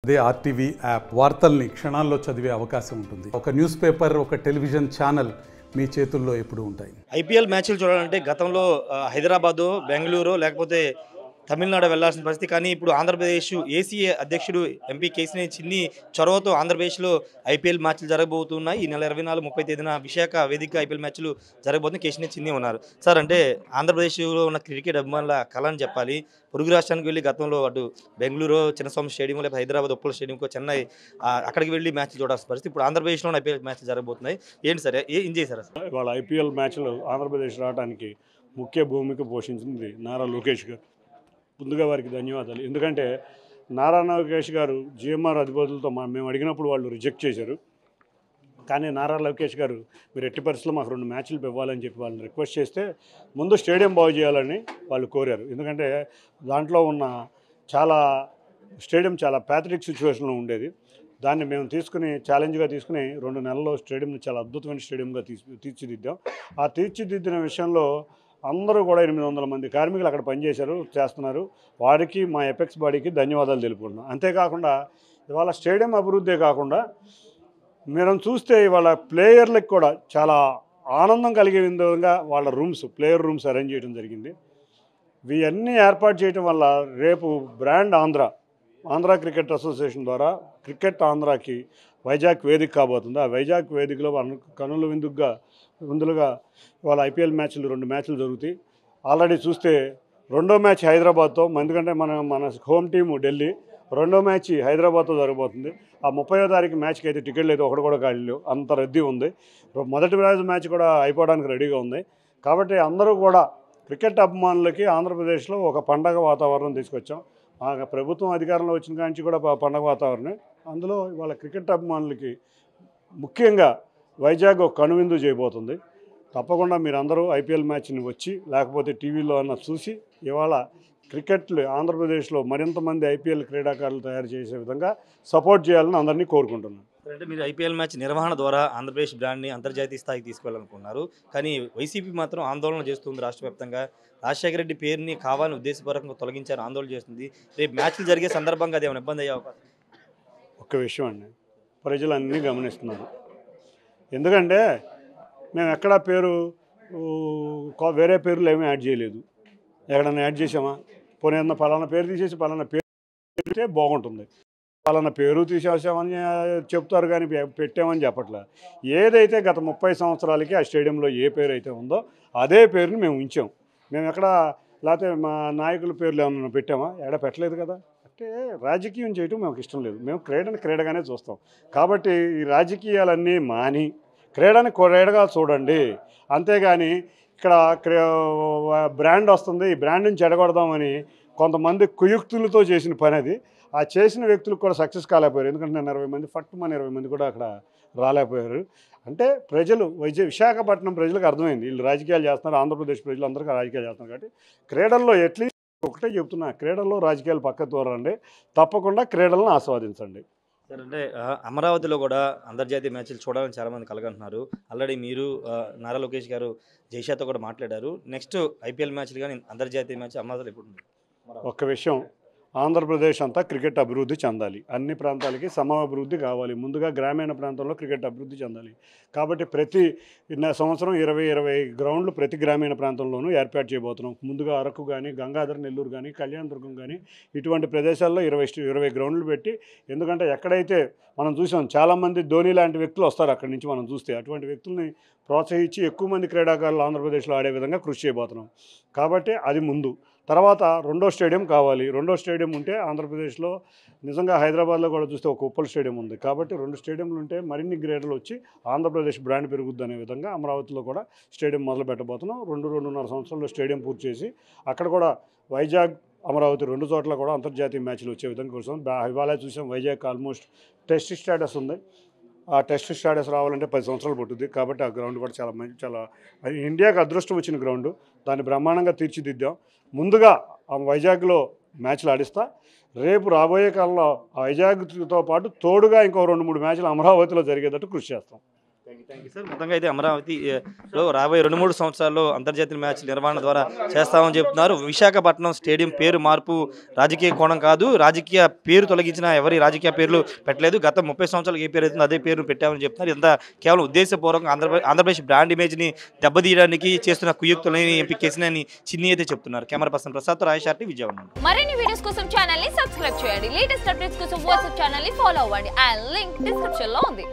అదే RTV app వార్తల్ని క్షణాల్లో చదివే అవకాశం ఉంటుంది. ఒక న్యూస్ పేపర్, ఒక టెలివిజన్ ఛానల్ మీ చేతుల్లో ఎప్పుడూ ఉంటాయి. ఐపీఎల్ మ్యాచ్లు చూడాలంటే గతంలో హైదరాబాదు, బెంగళూరు లేకపోతే తమిళనాడు వెళ్లాల్సిన పరిస్థితి. కానీ ఇప్పుడు ఆంధ్రప్రదేశ్ ఏసీఏ అధ్యక్షుడు ఎంపీ కేశినేని చిన్ని చొరవతో ఆంధ్రప్రదేశ్లో ఐపీఎల్ మ్యాచ్లు జరగబోతున్నాయి. ఈ నెల 24, 30 తేదీన విశాఖ వేదిక ఐపీఎల్ మ్యాచ్లు జరగబోతున్నాయి. కేశినేని చిన్ని ఉన్నారు. సార్, అంటే ఆంధ్రప్రదేశ్లో ఉన్న క్రికెట్ అభిమానుల కళ అని చెప్పాలి. పొరుగు రాష్ట్రానికి వెళ్ళి గతంలో అటు బెంగళూరు చిన్నస్వామి స్టేడియం, లేకపోతే హైదరాబాద్ ఉప్పల్ స్టేడియంకో, చెన్నై అక్కడికి వెళ్ళి మ్యాచ్ చూడాల్సిన పరిస్థితి. ఇప్పుడు ఆంధ్రప్రదేశ్లో ఐపీఎల్ మ్యాచ్లు జరగబోతున్నాయి. ఏంటి సార్, ఏం చేశారు సార్? ఇవాళ ఐపీఎల్ మ్యాచ్లు ఆంధ్రప్రదేశ్ రావడానికి ముఖ్య భూమిక పోషించింది నారా లోకేష్ గారు. ముందుగా వారికి ధన్యవాదాలు. ఎందుకంటే నారా లోకేష్ గారు జిఎంఆర్ అధిపతులతో మేము అడిగినప్పుడు వాళ్ళు రిజెక్ట్ చేశారు. కానీ నారా లోకేష్ గారు మీరు ఎట్టి పరిస్థితుల్లో మాకు 2 మ్యాచ్లు ఇవ్వాలని చెప్పి వాళ్ళని రిక్వెస్ట్ చేస్తే ముందు స్టేడియం బాగు చేయాలని వాళ్ళు కోరారు. ఎందుకంటే దాంట్లో ఉన్న స్టేడియం చాలా ప్యాథటిక్ సిచ్యువేషన్లో ఉండేది. దాన్ని మేము ఛాలెంజ్గా తీసుకుని 2 నెలల్లో స్టేడియంని చాలా అద్భుతమైన స్టేడియంగా తీర్చిదిద్దాం. ఆ తీర్చిదిద్దిన విషయంలో అందరూ కూడా 800 మంది కార్మికులు అక్కడ చేస్తున్నారు. వారికి మా ఎపెక్స్ బాడీకి ధన్యవాదాలు తెలుపుకుంటున్నాం. అంతేకాకుండా ఇవాళ స్టేడియం అభివృద్ధే కాకుండా మీరు చూస్తే ఇవాళ ప్లేయర్లకు కూడా చాలా ఆనందం కలిగే విధంగా వాళ్ళ ప్లేయర్ రూమ్స్ అరేంజ్ చేయడం జరిగింది. ఇవన్నీ ఏర్పాటు చేయడం వల్ల రేపు బ్రాండ్ ఆంధ్ర క్రికెట్ అసోసియేషన్ ద్వారా క్రికెట్ ఆంధ్రాకి వైజాగ్ వేదిక కాబోతుంది. ఆ వైజాగ్ వేదికలో కనుల విందులుగా వాళ్ళ ఐపీఎల్ మ్యాచ్లు 2 మ్యాచ్లు జరుగుతాయి. ఆల్రెడీ చూస్తే 2వ మ్యాచ్ హైదరాబాద్తో, ఎందుకంటే మన హోమ్ టీము ఢిల్లీ, 2వ మ్యాచ్ హైదరాబాద్తో జరగబోతుంది. ఆ 30వ తారీఖు మ్యాచ్కి అయితే టికెట్లు అయితే ఒకటి కూడా ఖాళీ లేవు, అంత రద్దీ ఉంది. మొదటి రోజు మ్యాచ్ కూడా అయిపోవడానికి రెడీగా ఉంది. కాబట్టి అందరూ కూడా క్రికెట్ అభిమానులకి ఆంధ్రప్రదేశ్లో ఒక పండగ వాతావరణం తీసుకొచ్చాం. ప్రభుత్వం అధికారంలో వచ్చిన కాంచి కూడా పండగ వాతావరణం. అందులో ఇవాళ క్రికెట్ అభిమానులకి ముఖ్యంగా వైజాగ్ ఒక కనువిందు చేయబోతుంది. తప్పకుండా మీరందరూ ఐపీఎల్ మ్యాచ్ని వచ్చి లేకపోతే టీవీలో అన్న చూసి ఇవాళ క్రికెట్లు ఆంధ్రప్రదేశ్లో మరింత మంది ఐపీఎల్ క్రీడాకారులు తయారు చేసే విధంగా సపోర్ట్ చేయాలని అందరినీ కోరుకుంటున్నాను. అంటే మీరు ఐపీఎల్ మ్యాచ్ నిర్వహణ ద్వారా ఆంధ్రప్రదేశ్ బ్రాండ్ని అంతర్జాతీయ స్థాయికి తీసుకెళ్లాలనుకున్నారు. కానీ వైసీపీ మాత్రం ఆందోళన చేస్తుంది. రాష్ట్ర వ్యాప్తంగా రాజశేఖర రెడ్డి పేరుని కావాలని ఉద్దేశపూర్వకంగా తొలగించారు, ఆందోళన చేస్తుంది. రేపు మ్యాచ్లు జరిగే సందర్భంగా అది ఏమైనా ఇబ్బంది అయ్యే అవకాశం? ఒక్క విషయం అండి, ప్రజలన్నీ గమనిస్తున్నారు. ఎందుకంటే మేము ఎక్కడా వేరే పేర్లు ఏమీ యాడ్ చేయలేదు. ఎక్కడన్నా యాడ్ చేసామా? పోనీ ఏదన్నా పలానా పేరు తీసేసి పలానా పేరు పెడితే బాగుంటుంది, పలానా పేరు తీసేసామని చెప్తారు కానీ పెట్టామని చెప్పట్లేదు. ఏదైతే గత 30 సంవత్సరాలకి ఆ స్టేడియంలో ఏ పేరు అయితే ఉందో అదే పేరుని మేము ఉంచాం. మేము లేకపోతే మా నాయకుల పేర్లు ఏమన్నా పెట్టామా? పెట్టలేదు కదా. అంటే రాజకీయం చేయటం మాకు ఇష్టం లేదు. మేము క్రీడగానే చూస్తాం. కాబట్టి ఈ రాజకీయాలన్నీ మాని క్రీడని క్రీడగా చూడండి. అంతేగాని ఇక్కడ బ్రాండ్ వస్తుంది, ఈ బ్రాండ్ని చెడగొడదామని కొంతమంది కుయుక్తులతో చేసిన పని అది. ఆ చేసిన వ్యక్తులకు కూడా సక్సెస్ కాలేకపోయారు. ఎందుకంటే నేను 20 మంది 20 మంది కూడా అక్కడ రాలేకపోయారు. అంటే విశాఖపట్నం ప్రజలకు అర్థమైంది వీళ్ళు రాజకీయాలు చేస్తున్నారు, ఆంధ్రప్రదేశ్ ప్రజలందరికీ రాజకీయాలు చేస్తున్నారు. కాబట్టి క్రీడల్లో అట్లీస్ట్ ఒకటే చెప్తున్నా, క్రీడల్లో రాజకీయాలు పక్క తోరండి, తప్పకుండా క్రీడలను ఆస్వాదించండి. సార్, అంటే అమరావతిలో కూడా అంతర్జాతీయ మ్యాచ్లు చూడాలని చాలామంది కలగంటున్నారు. ఆల్రెడీ మీరు నారా లోకేష్ గారు జైషాతో కూడా మాట్లాడారు. నెక్స్ట్ ఐపీఎల్ మ్యాచ్లు కానీ అంతర్జాతీయ మ్యాచ్ అమరావతిలో ఎప్పుడు? ఒక్క విషయం, ఆంధ్రప్రదేశ్ అంతా క్రికెట్ అభివృద్ధి చెందాలి. అన్ని ప్రాంతాలకి అభివృద్ధి కావాలి. ముందుగా గ్రామీణ ప్రాంతంలో క్రికెట్ అభివృద్ధి చెందాలి. కాబట్టి ప్రతి సంవత్సరం 20 గ్రౌండ్లు ప్రతి గ్రామీణ ప్రాంతంలోనూ ఏర్పాటు చేయబోతున్నాం. ముందుగా అరకు కానీ, గంగాధర్, నెల్లూరు కానీ, కళ్యాణదుర్గం కానీ ఇటువంటి ప్రదేశాల్లో 20 గ్రౌండ్లు పెట్టి, ఎందుకంటే ఎక్కడైతే మనం చూసాం చాలామంది ధోని లాంటి వ్యక్తులు వస్తారు అక్కడి నుంచి మనం చూస్తే, అటువంటి వ్యక్తుల్ని ప్రోత్సహించి ఎక్కువ మంది క్రీడాకారులు ఆంధ్రప్రదేశ్లో ఆడే విధంగా కృషి చేయబోతున్నాం. కాబట్టి అది ముందు. తర్వాత 2వ స్టేడియం కావాలి. 2వ స్టేడియం ఉంటే ఆంధ్రప్రదేశ్లో నిజంగా హైదరాబాద్లో కూడా చూస్తే ఒక ఉప్పల్ స్టేడియం ఉంది. కాబట్టి 2 స్టేడియంలు ఉంటే మరిన్ని గ్రేడర్లు వచ్చి ఆంధ్రప్రదేశ్ బ్రాండ్ పెరుగుద్ది అనే విధంగా అమరావతిలో కూడా స్టేడియం మొదలు పెట్టబోతున్నాం. 2-2.5 సంవత్సరాల్లో స్టేడియం పూర్తి చేసి అక్కడ కూడా వైజాగ్, అమరావతి 2 చోట్ల కూడా అంతర్జాతీయ మ్యాచ్లు వచ్చే విధంగా కోసం ఇవాళ చూసాం. వైజాగ్ ఆల్మోస్ట్ టెస్ట్ స్టేటస్ ఉంది. ఆ టెస్ట్ స్టేటస్ రావాలంటే 10 సంవత్సరాలు పట్టుద్ది. కాబట్టి ఆ గ్రౌండ్ కూడా చాలా ఇండియాకి అదృష్టం వచ్చిన గ్రౌండ్. దాన్ని బ్రహ్మాండంగా తీర్చిదిద్దాం. ముందుగా వైజాగ్లో మ్యాచ్లు ఆడిస్తా. రేపు రాబోయే కాలంలో వైజాగ్తో పాటు తోడుగా ఇంకో 2-3 మ్యాచ్లు అమరావతిలో జరిగేటట్టు కృషి చేస్తాం. Thank you sir. మొత్తంగా అయితే అమరావతిలో రాబోయే 2-3 సంవత్సరాల్లో అంతర్జాతీయ మ్యాచ్ నిర్వహణ ద్వారా చేస్తామని చెప్తున్నారు. విశాఖపట్నం స్టేడియం పేరు మార్పు రాజకీయ కోణం కాదు, రాజకీయ పేరు తొలగించిన ఎవరి రాజకీయ పేర్లు పెట్టలేదు. గత 30 సంవత్సరాలకు ఏ పేరు అవుతుందో అదే పేరు పెట్టామని చెప్తున్నారు. ఇదంతా కేవలం ఉద్దేశపూర్వకంగా ఆంధ్రప్రదేశ్ బ్రాండ్ ఇమేజ్ని దెబ్బతీయడానికి చేస్తున్న కుయుక్తులని ఎంపీ కేసినేని చిన్ని అయితే చెప్తున్నారు. Camera person Prasad, Rayesh RT, Vijayawada. మరిన్ని వీడియోస్ కోసం ఛానల్ ని సబ్స్క్రైబ్ చేయండి. లేటెస్ట్ అప్డేట్స్ కోసం వాట్సాప్ ఛానల్ ని ఫాలో అవ్వండి. ఆ లింక్ డిస్క్రిప్షన్ లో ఉంది.